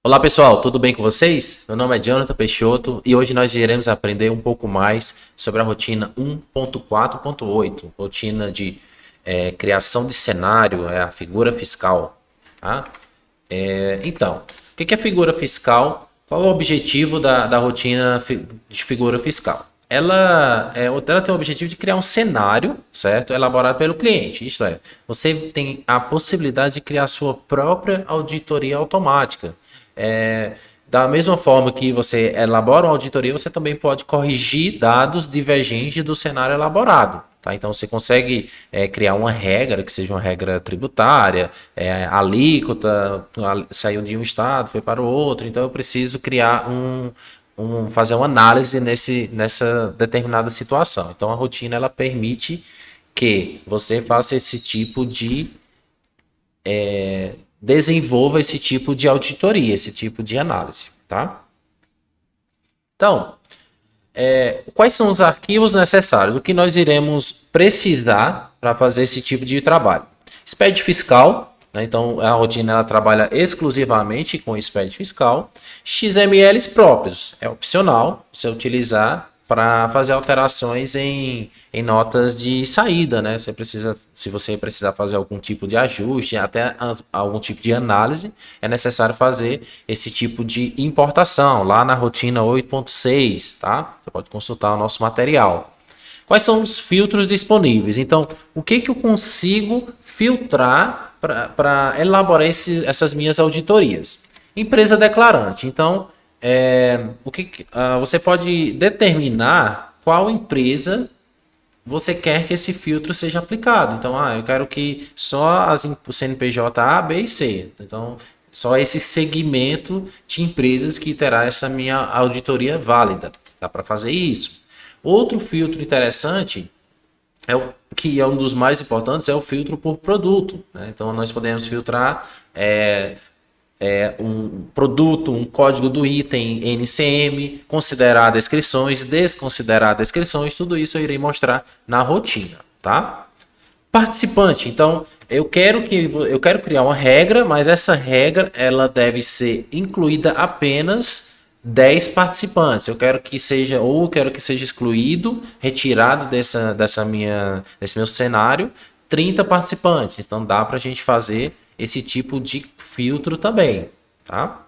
Olá pessoal, tudo bem com vocês? Meu nome é Jonathan Peixoto e hoje nós iremos aprender um pouco mais sobre a rotina 1.4.8, rotina de criação de cenário, é a figura fiscal. Tá? Então, o que é figura fiscal? Qual é o objetivo da rotina de figura fiscal? Ela tem o objetivo de criar um cenário, certo? Elaborado pelo cliente. Isto é, você tem a possibilidade de criar sua própria auditoria automática. Da mesma forma que você elabora uma auditoria, você também pode corrigir dados divergentes do cenário elaborado. Tá? Então você consegue criar uma regra, que seja uma regra tributária, alíquota, saiu de um estado, foi para o outro. Então eu preciso criar fazer uma análise nessa determinada situação. Então a rotina ela permite que você faça esse tipo de desenvolva esse tipo de auditoria, esse tipo de análise, tá? Então, quais são os arquivos necessários? O que nós iremos precisar para fazer esse tipo de trabalho? SPED fiscal, né? Então a rotina ela trabalha exclusivamente com SPED fiscal. XMLs próprios, é opcional você utilizar para fazer alterações em notas de saída, né? Se você precisar fazer algum tipo de ajuste, até algum tipo de análise, é necessário fazer esse tipo de importação lá na rotina 8.6, tá? Você pode consultar o nosso material. Quais são os filtros disponíveis? Então, o que eu consigo filtrar para elaborar essas minhas auditorias? Empresa declarante. Então, você pode determinar qual empresa você quer que esse filtro seja aplicado. Então, eu quero que só o CNPJ A, B e C. Então, só esse segmento de empresas que terá essa minha auditoria válida. Dá para fazer isso. Outro filtro interessante, que é um dos mais importantes, é o filtro por produto. Né? Então, nós podemos filtrar um produto, um código do item NCM, considerar descrições, desconsiderar descrições, tudo isso eu irei mostrar na rotina, tá? Participante, então eu quero criar uma regra, mas essa regra ela deve ser incluída apenas 10 participantes. Eu quero que seja excluído, retirado desse meu cenário 30 participantes. Então dá para a gente fazer esse tipo de filtro também, tá?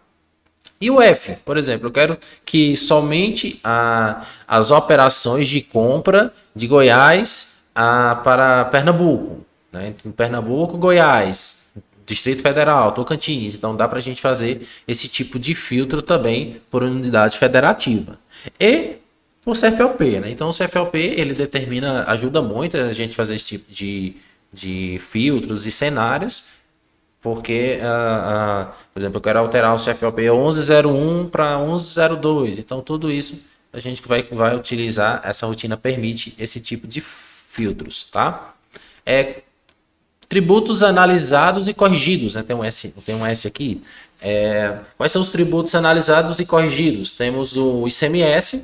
E o F, por exemplo, eu quero que somente as operações de compra de Goiás para Pernambuco, né? Pernambuco, Goiás, Distrito Federal, Tocantins. Então dá para a gente fazer esse tipo de filtro também por unidade federativa. E por CFLP, né? Então o CFLP ele ajuda muito a gente fazer esse tipo de filtros e cenários. Porque, por exemplo, eu quero alterar o CFLP 1101 para 1102. Então, tudo isso a gente vai utilizar. Essa rotina permite esse tipo de filtros, tá? Tributos analisados e corrigidos, né? Tem um S aqui. Quais são os tributos analisados e corrigidos? Temos o ICMS,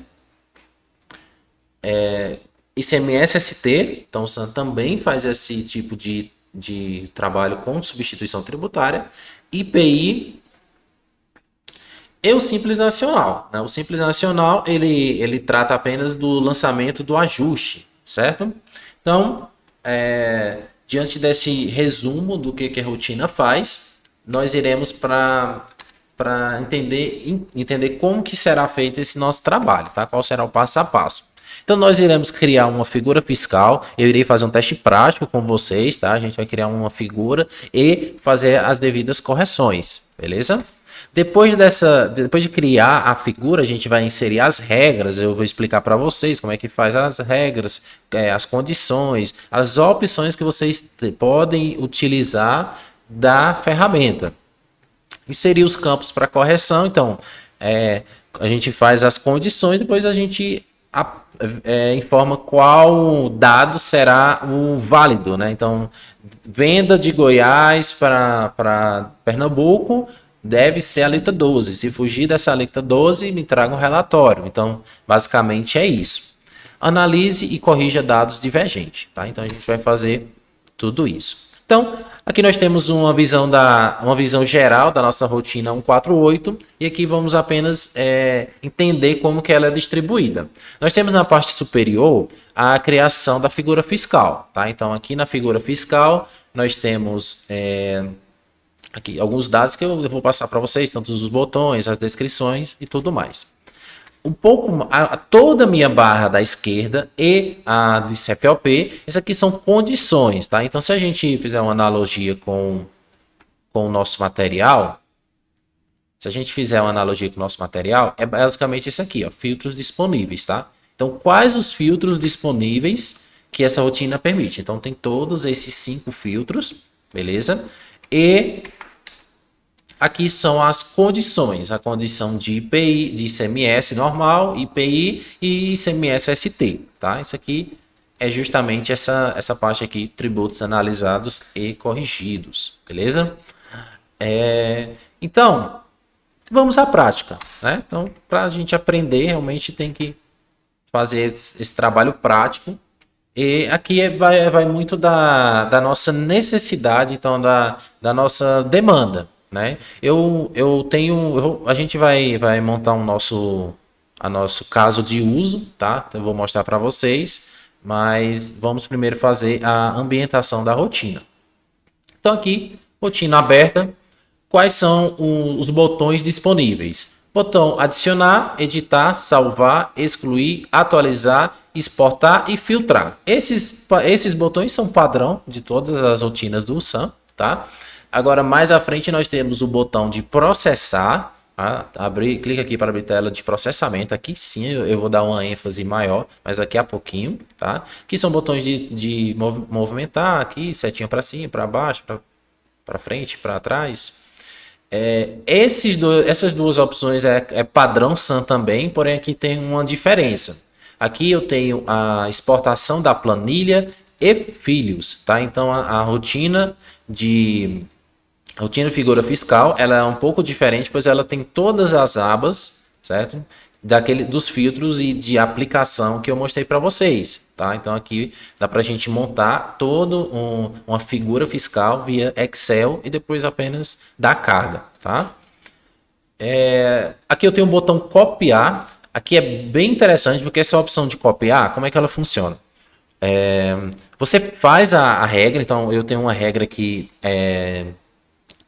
ICMS-ST. Então, o SAM também faz esse tipo de trabalho com substituição tributária, IPI e o Simples Nacional. Né? O Simples Nacional ele trata apenas do lançamento do ajuste, certo? Então, diante desse resumo do que a rotina faz, nós iremos para entender como que será feito esse nosso trabalho, tá? Qual será o passo a passo. Então nós iremos criar uma figura fiscal, eu irei fazer um teste prático com vocês, tá? A gente vai criar uma figura e fazer as devidas correções, beleza? Depois de criar a figura, a gente vai inserir as regras, eu vou explicar para vocês como é que faz as regras, as condições, as opções que vocês podem utilizar da ferramenta. Inserir os campos para correção, então a gente faz as condições, depois a gente informa qual dado será o válido, né? Então, venda de Goiás para Pernambuco deve ser a alíquota 12. Se fugir dessa alíquota 12, me traga um relatório. Então, basicamente é isso. Analise e corrija dados divergentes, tá? Então, a gente vai fazer tudo isso. Então, aqui nós temos uma visão geral da nossa rotina 148 e aqui vamos apenas entender como que ela é distribuída. Nós temos na parte superior a criação da figura fiscal, tá? Então, aqui na figura fiscal nós temos aqui alguns dados que eu vou passar para vocês, tanto os botões, as descrições e tudo mais. Toda a minha barra da esquerda e a de CFOP, essas aqui são condições, tá? Então, se a gente fizer uma analogia com o nosso material, é basicamente isso aqui, ó, filtros disponíveis, tá? Então, quais os filtros disponíveis que essa rotina permite? Então, tem todos esses 5 filtros, beleza? E aqui são as condições, a condição de IPI, de ICMS normal, IPI e ICMS-ST, tá? Isso aqui é justamente essa parte aqui, tributos analisados e corrigidos, beleza? Então, vamos à prática, né? Então, para a gente aprender, realmente tem que fazer esse trabalho prático. E aqui vai muito da nossa necessidade, então da nossa demanda, né? A gente vai montar a nosso caso de uso, tá? Então, eu vou mostrar para vocês, mas vamos primeiro fazer a ambientação da rotina. Então aqui, rotina aberta, quais são os botões disponíveis? Botão adicionar, editar, salvar, excluir, atualizar, exportar e filtrar. Esses botões são padrão de todas as rotinas do SAM, tá? Agora, mais à frente, nós temos o botão de processar. Tá? Clica aqui para abrir tela de processamento. Aqui sim eu vou dar uma ênfase maior, mas daqui a pouquinho. Tá? Aqui são botões de movimentar, aqui setinha para cima, para baixo, para frente, para trás. Essas duas opções é padrão SAM também, porém aqui tem uma diferença. Aqui eu tenho a exportação da planilha e filhos, tá? Então a rotina figura fiscal, ela é um pouco diferente, pois ela tem todas as abas, certo? Dos filtros e de aplicação que eu mostrei para vocês, tá? Então aqui dá para a gente montar uma figura fiscal via Excel e depois apenas dar carga, tá? Aqui eu tenho o botão copiar. Aqui é bem interessante porque essa opção de copiar, como é que ela funciona? Você faz a regra, então eu tenho uma regra aqui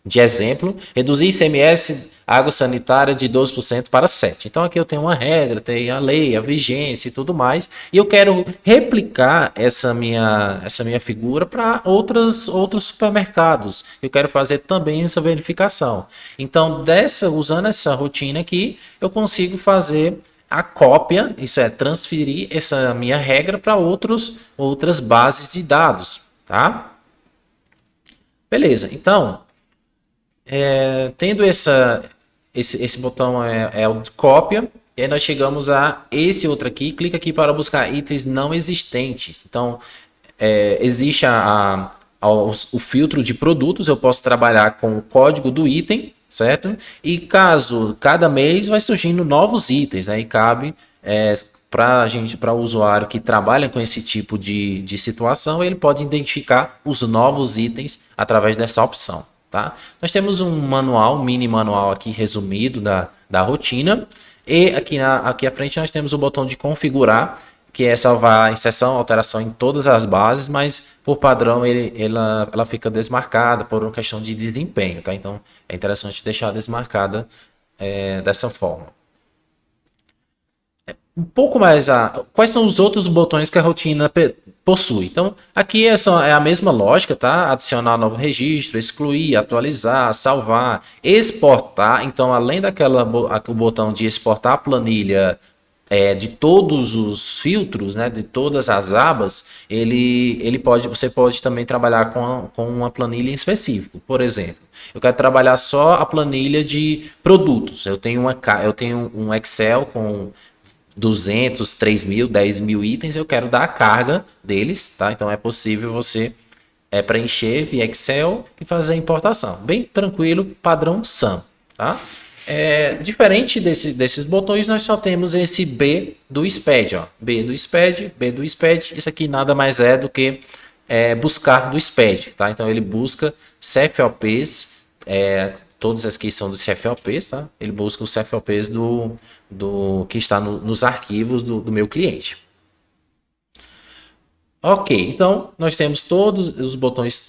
de exemplo, reduzir ICMS água sanitária de 12% para 7%. Então aqui eu tenho uma regra, tem a lei, a vigência e tudo mais, e eu quero replicar essa minha figura para outros supermercados. Eu quero fazer também essa verificação. Então, usando essa rotina aqui, eu consigo fazer a cópia, isso é transferir essa minha regra para outras bases de dados, tá? Beleza, então tendo esse botão é o de cópia, e aí nós chegamos a esse outro aqui, clica aqui para buscar itens não existentes. Então existe o filtro de produtos, eu posso trabalhar com o código do item, certo? E cada mês vai surgindo novos itens, né? E cabe para o usuário que trabalha com esse tipo de situação, ele pode identificar os novos itens através dessa opção. Tá? Nós temos um mini manual aqui resumido da rotina, e aqui à frente nós temos o botão de configurar, que é salvar inserção, alteração em todas as bases, mas por padrão ela fica desmarcada por uma questão de desempenho, tá? Então é interessante deixar desmarcada dessa forma. Um pouco mais quais são os outros botões que a rotina possui? Então, aqui é a mesma lógica, tá? Adicionar novo registro, excluir, atualizar, salvar, exportar. Então, além o botão de exportar a planilha de todos os filtros, né, de todas as abas, você pode também trabalhar com uma planilha em específico. Por exemplo, eu quero trabalhar só a planilha de produtos. Eu tenho um Excel com 200, 3.000, 10.000 itens, eu quero dar a carga deles, tá? Então é possível você preencher via Excel e fazer a importação. Bem tranquilo, padrão SAM, tá? Diferente desses botões, nós só temos esse B do SPED, ó. B do SPED, isso aqui nada mais é do que buscar do SPED, tá? Então ele busca CFOPs, todas as que são dos CFOPs, tá? Ele busca os CFOPs do que está nos arquivos do meu cliente. Ok, então nós temos todos os botões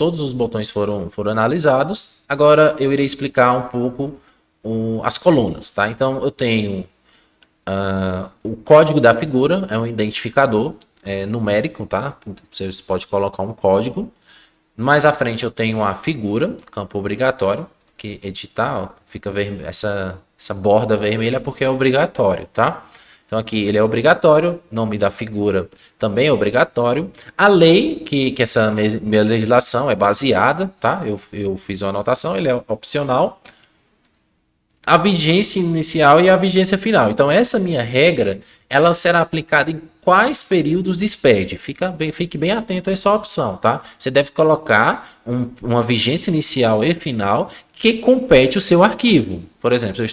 foram analisados. Agora eu irei explicar um pouco as colunas, tá? Então eu tenho o código da figura, é um identificador numérico, tá? Você pode colocar um código. Mais à frente eu tenho a figura, campo obrigatório, que editar, ó, fica essa borda vermelha porque é obrigatório, tá? Então aqui ele é obrigatório, nome da figura também é obrigatório. A lei, que essa minha legislação é baseada, tá? Eu fiz uma anotação, ele é opcional. A vigência inicial e a vigência final. Então essa minha regra, ela será aplicada em quais períodos de SPED. Fique bem atento a essa opção, tá? Você deve colocar uma vigência inicial e final que compete o seu arquivo. Por exemplo,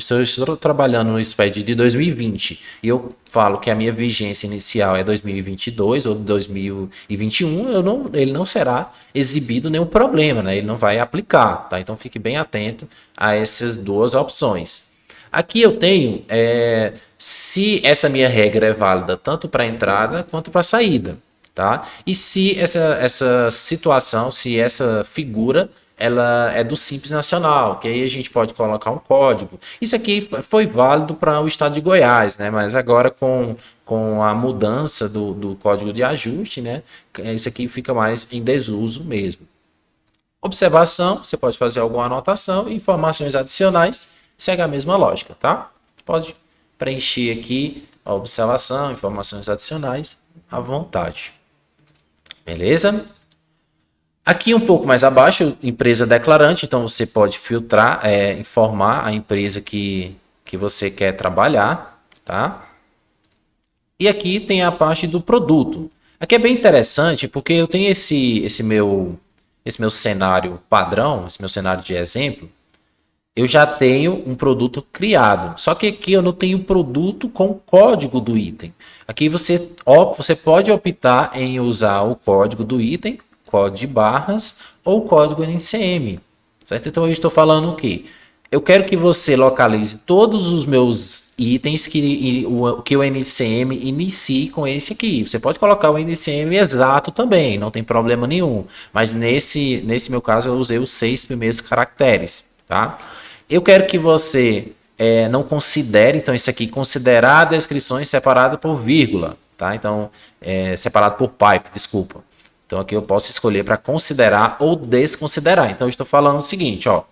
se eu estou trabalhando no SPED de 2020 e eu falo que a minha vigência inicial é 2022 ou 2021, ele não será exibido nenhum problema, né? Ele não vai aplicar, tá? Então fique bem atento a essas duas opções. Aqui eu tenho se essa minha regra é válida tanto para entrada quanto para saída, tá? E se essa situação, se essa figura ela é do Simples Nacional, que aí a gente pode colocar um código. Isso aqui foi válido para o estado de Goiás, né? Mas agora com a mudança do código de ajuste, né? Isso aqui fica mais em desuso mesmo. Observação, você pode fazer alguma anotação, informações adicionais, segue a mesma lógica, tá? Pode preencher aqui a observação, informações adicionais, à vontade. Beleza? Aqui um pouco mais abaixo, empresa declarante, então você pode filtrar, informar a empresa que você quer trabalhar, tá? E aqui tem a parte do produto. Aqui é bem interessante porque eu tenho esse meu cenário padrão, esse meu cenário de exemplo, eu já tenho um produto criado. Só que aqui eu não tenho produto com código do item. Aqui você pode optar em usar o código do item, código de barras ou código NCM. Certo? Então eu estou falando o quê? Eu quero que você localize todos os meus itens que o NCM inicie com esse aqui. Você pode colocar o NCM exato também, não tem problema nenhum. Mas nesse meu caso eu usei os 6 primeiros caracteres, tá? Eu quero que você não considere, então isso aqui, considerar descrições separadas por vírgula, tá? Então, separado por pipe, desculpa. Então aqui eu posso escolher para considerar ou desconsiderar. Então eu estou falando o seguinte, ó.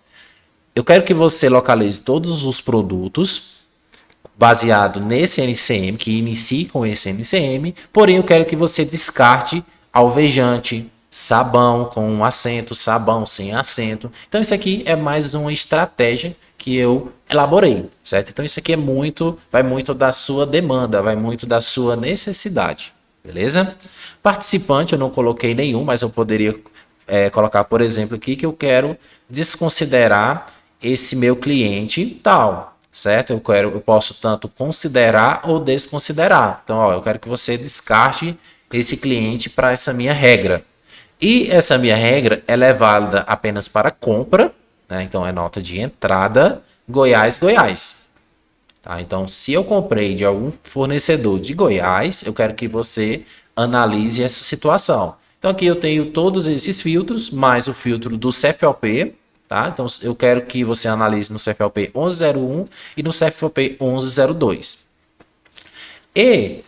Eu quero que você localize todos os produtos baseado nesse NCM, que inicie com esse NCM, porém eu quero que você descarte alvejante, sabão com acento, sabão sem acento. Então isso aqui é mais uma estratégia que eu elaborei, certo? Então isso aqui vai muito da sua demanda, vai muito da sua necessidade, beleza? Participante eu não coloquei nenhum, mas eu poderia colocar, por exemplo, aqui que eu quero desconsiderar esse meu cliente tal, certo? Eu posso tanto considerar ou desconsiderar. Então, ó, eu quero que você descarte esse cliente para essa minha regra. E essa minha regra, ela é válida apenas para compra, né? Então é nota de entrada, Goiás, Goiás. Tá? Então, se eu comprei de algum fornecedor de Goiás, eu quero que você analise essa situação. Então aqui eu tenho todos esses filtros, mais o filtro do CFOP, tá? Então eu quero que você analise no CFOP 1101 e no CFOP 1102. E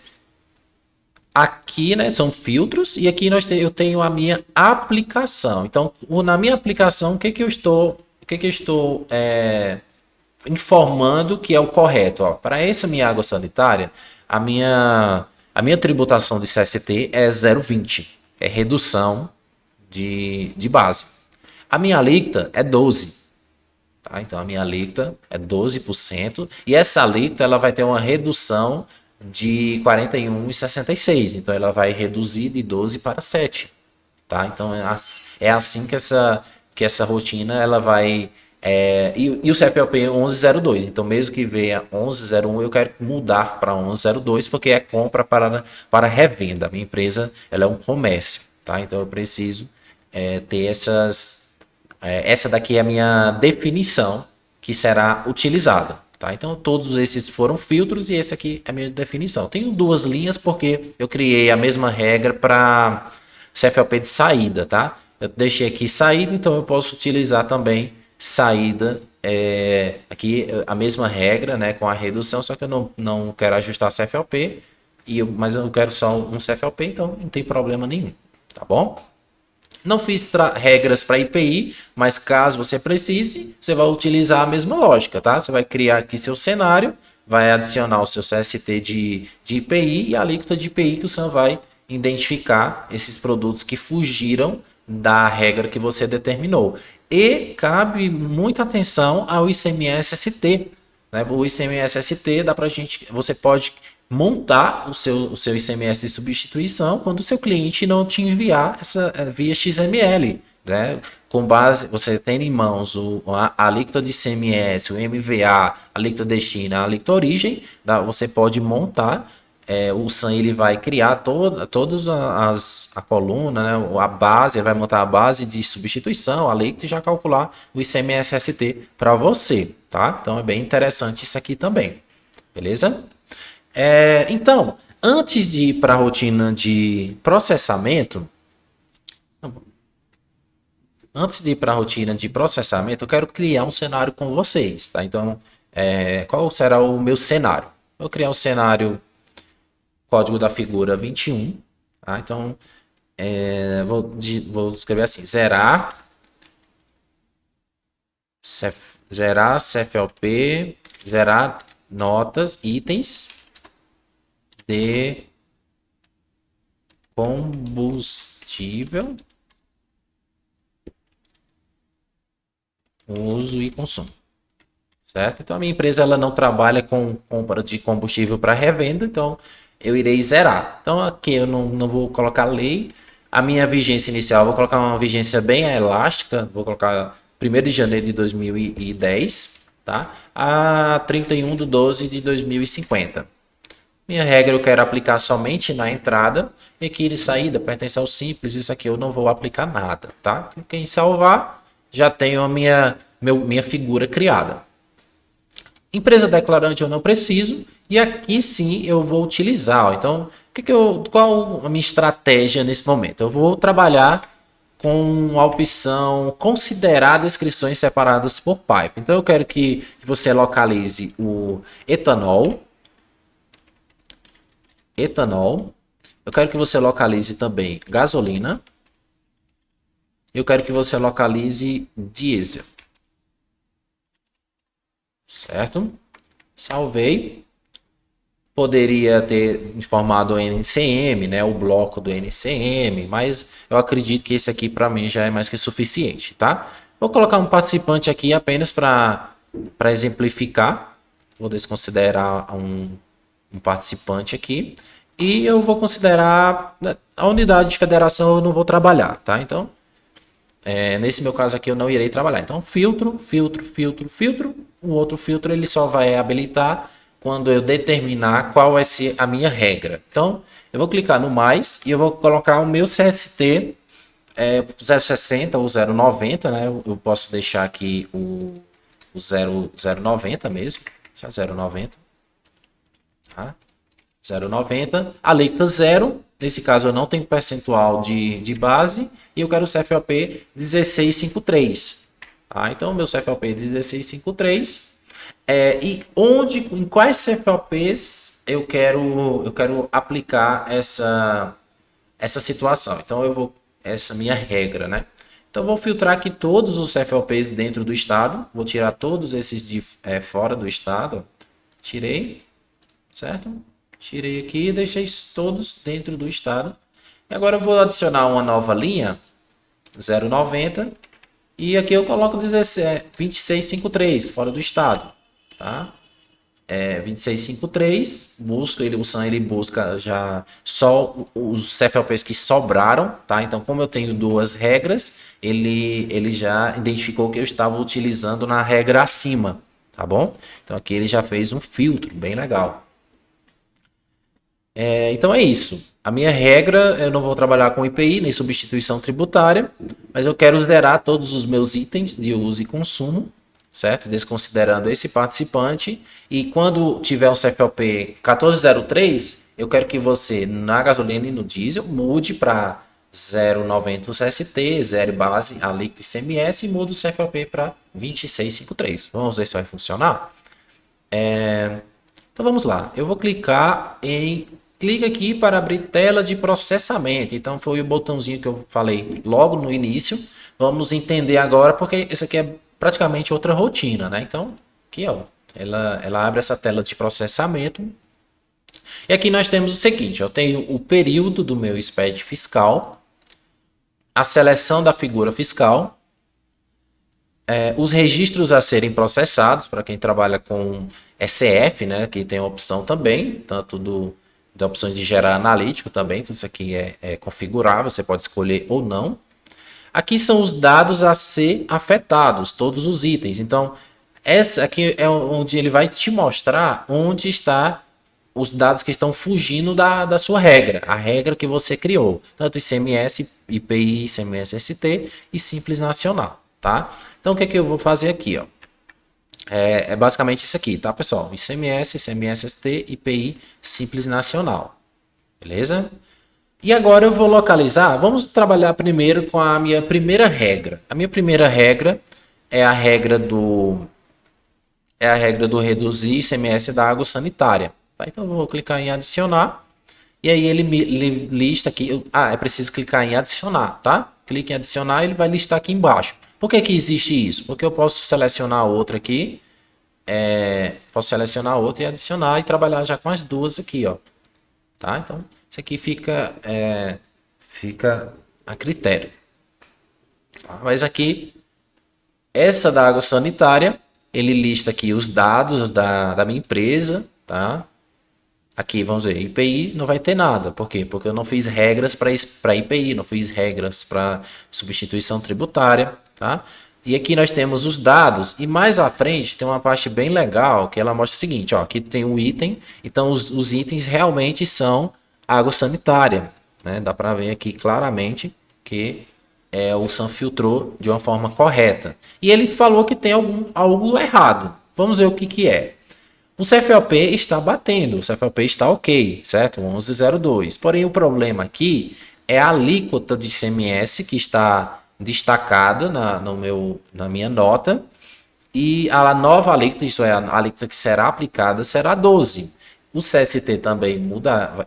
aqui, né, são filtros e aqui eu tenho a minha aplicação. Então, na minha aplicação, o que eu estou informando que é o correto? Para essa minha água sanitária, a minha tributação de CST é 0,20, é redução de base. A minha alíquota é 12. Tá? Então a minha alíquota é 12% e essa alíquota ela vai ter uma redução de 41,66. Então ela vai reduzir de 12 para 7. Tá? Então é assim que essa rotina ela vai. E o CFOP 1102. Então mesmo que venha 1101, eu quero mudar para 1102 porque é compra para revenda. A minha empresa ela é um comércio. tá? Então eu preciso ter essa daqui é a minha definição que será utilizada, tá? Então todos esses foram filtros e esse aqui é a minha definição. Tenho duas linhas porque eu criei a mesma regra para CFLP de saída, tá? Eu deixei aqui saída, então eu posso utilizar também saída, aqui a mesma regra, né, com a redução, só que eu não quero ajustar CFLP, mas eu quero só um CFLP, então não tem problema nenhum, tá bom? Não fiz regras para IPI, mas caso você precise, você vai utilizar a mesma lógica, tá? Você vai criar aqui seu cenário, vai adicionar o seu CST de IPI e a alíquota de IPI que o SAM vai identificar esses produtos que fugiram da regra que você determinou. E cabe muita atenção ao ICMS-ST, né? O ICMS-ST dá pra gente, você pode montar o seu ICMS de substituição quando o seu cliente não te enviar essa via XML, né? Com base, você tem em mãos a alíquota de ICMS, o MVA, a alíquota destina, a alíquota origem, você pode montar. O SAM ele vai criar todas a coluna, né, a base, ele vai montar a base de substituição, a alíquota e já calcular o ICMS-ST para você, tá? Então é bem interessante isso aqui também, beleza? Então, antes de ir para a rotina de processamento, eu quero criar um cenário com vocês, tá? Então, qual será o meu cenário? Eu vou criar um cenário código da figura 21, tá? Então, vou escrever assim, zerar CFLP, zerar notas, itens de combustível, uso e consumo, certo? Então a minha empresa ela não trabalha com compra de combustível para revenda, então eu irei zerar. Então aqui eu não vou colocar lei, a minha vigência inicial eu vou colocar uma vigência bem elástica, vou colocar 1º de janeiro de 2010, tá? A 31/12/2050. Minha regra eu quero aplicar somente na entrada, require saída, pertence ao simples, isso aqui eu não vou aplicar nada, tá? Cliquei em salvar, já tenho a minha figura criada. Empresa declarante eu não preciso, e aqui sim eu vou utilizar. Ó. Então, qual a minha estratégia nesse momento? Eu vou trabalhar com a opção considerar descrições separadas por pipe. Então eu quero que você localize o etanol. Eu quero que você localize também gasolina. Eu quero que você localize diesel. Certo? Salvei. Poderia ter informado o NCM, né, o bloco do NCM, mas eu acredito que esse aqui para mim já é mais que suficiente, tá? Vou colocar um participante aqui apenas para exemplificar. Vou desconsiderar um participante aqui. E eu vou considerar a unidade de federação eu não vou trabalhar, tá? Então, nesse meu caso aqui eu não irei trabalhar. Então, filtro. O outro filtro ele só vai habilitar quando eu determinar qual vai ser a minha regra. Então, eu vou clicar no mais e eu vou colocar o meu CST 060 ou 090, né? Eu posso deixar aqui o 090 mesmo, 090, tá? 0,90, alíquota 0, nesse caso eu não tenho percentual de base, e eu quero o CFOP 1653, tá? Então, meu CFOP 1653, em quais CFOPs eu quero aplicar essa situação. Então, essa minha regra, né? Então, eu vou filtrar aqui todos os CFOPs dentro do estado, vou tirar todos esses de fora do estado, tirei, certo? Tirei aqui e deixei todos dentro do estado. E agora eu vou adicionar uma nova linha, 090. E aqui eu coloco 2653, fora do estado. Tá? 2653, o SAM ele busca já só os CFLPs que sobraram. Tá? Então, como eu tenho duas regras, ele já identificou que eu estava utilizando na regra acima. Tá bom? Então aqui ele já fez um filtro, bem legal. Então é isso. A minha regra, eu não vou trabalhar com IPI nem substituição tributária, mas eu quero zerar todos os meus itens de uso e consumo, certo? Desconsiderando esse participante. E quando tiver um CFOP 1403, eu quero que você, na gasolina e no diesel, mude para 0,90 o CST, zero base a líquido ICMS e muda o CFOP para 2653. Vamos ver se vai funcionar? Então vamos lá. Eu vou clicar em clique aqui para abrir tela de processamento. Então foi o botãozinho que eu falei logo no início. Vamos entender agora porque esse aqui é praticamente outra rotina, né? Então aqui ó, ela abre essa tela de processamento. E aqui nós temos o seguinte: eu tenho o período do meu SPED fiscal, a seleção da figura fiscal, os registros a serem processados para quem trabalha com ECF, né, que tem a opção também, tanto de opções de gerar analítico também, tudo isso aqui é configurável, você pode escolher ou não. Aqui são os dados a ser afetados, todos os itens. Então, essa aqui é onde ele vai te mostrar onde está os dados que estão fugindo da sua regra, a regra que você criou, tanto ICMS, IPI, ICMS ST e Simples Nacional, tá? Então, o que é que eu vou fazer aqui, ó? É basicamente isso aqui, tá, pessoal? ICMS, ICMS ST, IPI, Simples Nacional, beleza? E agora eu vou localizar, vamos trabalhar primeiro com a minha primeira regra. A minha primeira regra é a regra do reduzir ICMS da água sanitária. Tá? Então eu vou clicar em adicionar. E aí ele me lista aqui. É preciso clicar em adicionar, tá? Clique em adicionar e ele vai listar aqui embaixo. Por que que existe isso? Porque eu posso selecionar outra aqui. Posso selecionar outra e adicionar e trabalhar já com as duas aqui, ó. Tá? Então isso aqui fica a critério. Tá? Mas aqui, essa da água sanitária, ele lista aqui os dados da minha empresa, tá? Aqui, vamos ver, IPI não vai ter nada. Por quê? Porque eu não fiz regras para IPI, não fiz regras para substituição tributária, tá? E aqui nós temos os dados e mais à frente tem uma parte bem legal que ela mostra o seguinte, ó, aqui tem um item, então os itens realmente são água sanitária, né? Dá para ver aqui claramente que o SAM filtrou de uma forma correta. E ele falou que tem algo errado. Vamos ver o que que é. O CFOP está batendo, o CFOP está ok, certo? 1102. Porém, o problema aqui é a alíquota de ICMS que está destacada na minha nota e a nova alíquota, isto é, a alíquota que será aplicada, será 12. O CST também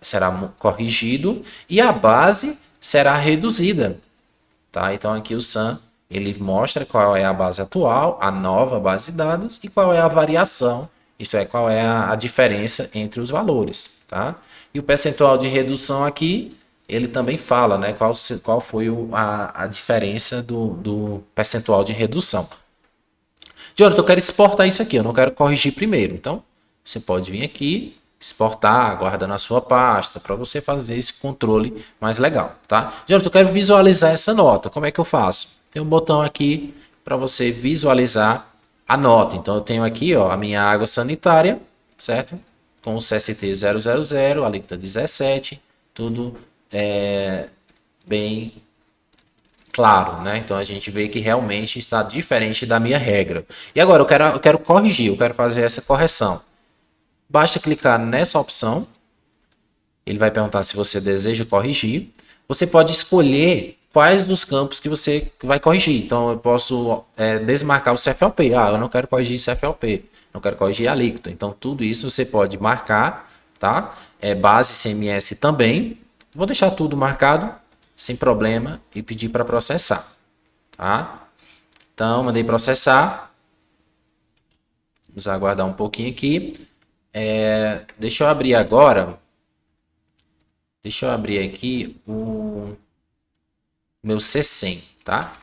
será corrigido e a base será reduzida. Tá? Então aqui o SAM ele mostra qual é a base atual, a nova base de dados e qual é a variação. Isso é, qual é a diferença entre os valores, tá? E o percentual de redução aqui, ele também fala, né? Qual foi a diferença do percentual de redução. Jonathan, eu quero exportar isso aqui, eu não quero corrigir primeiro. Então, você pode vir aqui, exportar, guarda na sua pasta, para você fazer esse controle mais legal, tá? Jonathan, eu quero visualizar essa nota, como é que eu faço? Tem um botão aqui para você visualizar a nota. Então eu tenho aqui, ó, a minha água sanitária, certo? Com o CST 000, alíquota 17, tudo bem claro, né? Então a gente vê que realmente está diferente da minha regra. E agora eu quero corrigir, eu quero fazer essa correção. Basta clicar nessa opção. Ele vai perguntar se você deseja corrigir. Você pode escolher quais dos campos que você vai corrigir. Então, eu posso desmarcar o CFLP. Eu não quero corrigir CFLP. Não quero corrigir a alíquota. Então, tudo isso você pode marcar, tá? Base CMS também. Vou deixar tudo marcado, sem problema, e pedir para processar, tá? Então, mandei processar. Vamos aguardar um pouquinho aqui. Deixa eu abrir agora. Deixa eu abrir aqui o meu C100, tá?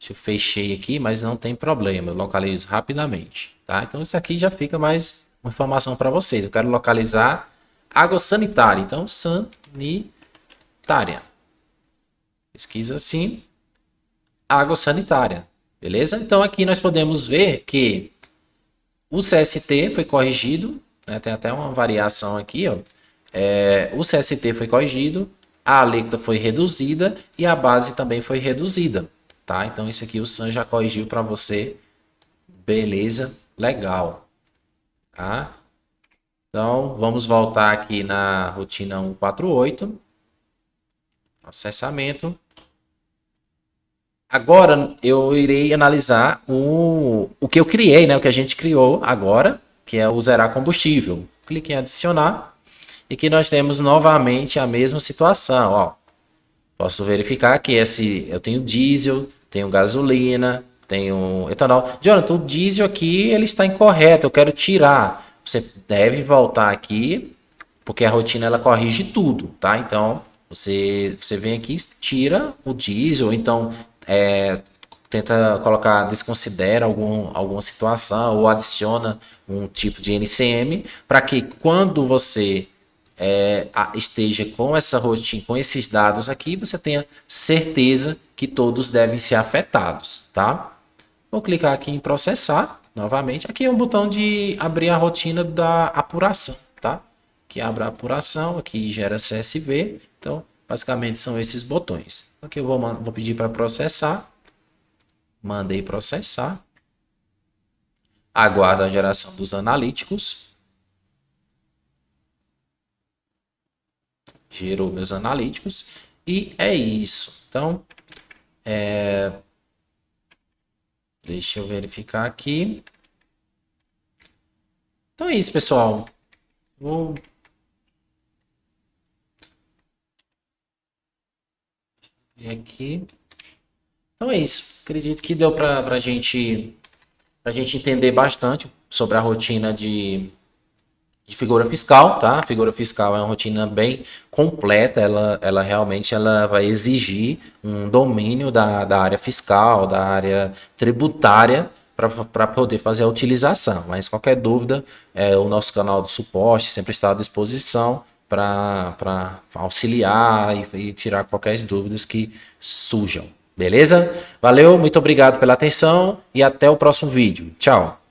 Eu fechei aqui, mas não tem problema, eu localizo rapidamente, tá? Então isso aqui já fica mais uma informação para vocês. Eu quero localizar água sanitária, então sanitária. Pesquiso assim, água sanitária, beleza? Então aqui nós podemos ver que o CST foi corrigido, né? Tem até uma variação aqui, ó. o CST foi corrigido, a alíquota foi reduzida e a base também foi reduzida, tá? Então isso aqui o SAM já corrigiu para você, beleza, legal, tá? Então vamos voltar aqui na rotina 148, processamento. Agora eu irei analisar o que eu criei, né? O que a gente criou agora, que é o zerar combustível. Clique em adicionar e aqui nós temos novamente a mesma situação, ó. Posso verificar que eu tenho diesel, tenho gasolina, tenho etanol. Jonathan, o diesel aqui ele está incorreto, eu quero tirar. Você deve voltar aqui, porque a rotina ela corrige tudo, tá? Então você vem aqui, tira o diesel, então tenta colocar, desconsidera alguma situação ou adiciona um tipo de NCM para que quando você esteja com essa rotina, com esses dados aqui, você tenha certeza que todos devem ser afetados, tá? Vou clicar aqui em processar novamente. Aqui é um botão de abrir a rotina da apuração, tá? Que abre a apuração, aqui gera CSV. Então, basicamente são esses botões. Aqui eu vou pedir para processar. Mandei processar. Aguardo a geração dos analíticos. Gerou meus analíticos. E é isso. Então, deixa eu verificar aqui. Então é isso, pessoal. Vou ver aqui. Então é isso. Acredito que deu para a gente entender bastante sobre a rotina de figura fiscal, tá? A figura fiscal é uma rotina bem completa, ela realmente ela vai exigir um domínio da área fiscal, da área tributária, para poder fazer a utilização. Mas qualquer dúvida, o nosso canal de suporte sempre está à disposição para auxiliar e tirar quaisquer dúvidas que surjam. Beleza? Valeu, muito obrigado pela atenção e até o próximo vídeo. Tchau!